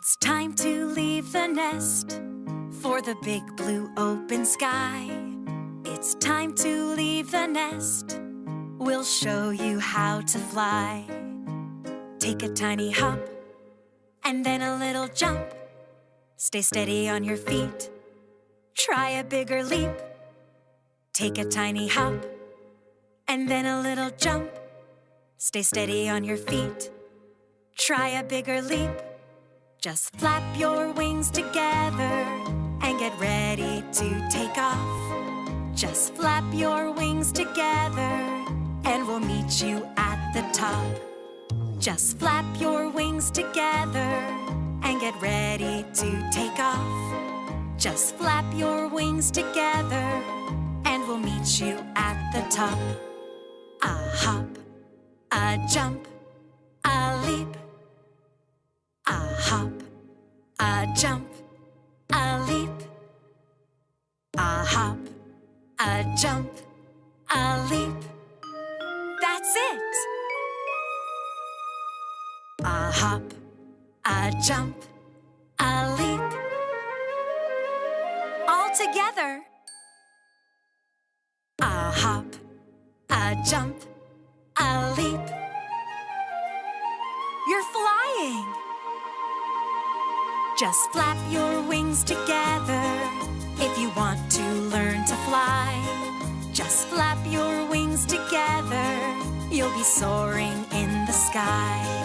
It's time to leave the nest for the big blue open sky. It's time to leave the nest. We'll show you how to fly. Take a tiny hop and then a little jump. Stay steady on your feet. Try a bigger leap. Take a tiny hop and then a little jump. Stay steady on your feet. Try a bigger leap. Just flap your wings together and get ready to take off. Just flap your wings together and we'll meet you at the top. Just flap your wings together and get ready to take off. Just flap your wings together and we'll meet you at the top. A hop, a jump, a leap. A hop, a jump, a leap. A hop, a jump, a leap. That's it! A hop, a jump, a leap. All together. A hop, a jump, a leap. You're flying! Just flap your wings together if you want to learn to fly. Just flap your wings together, you'll be soaring in the sky.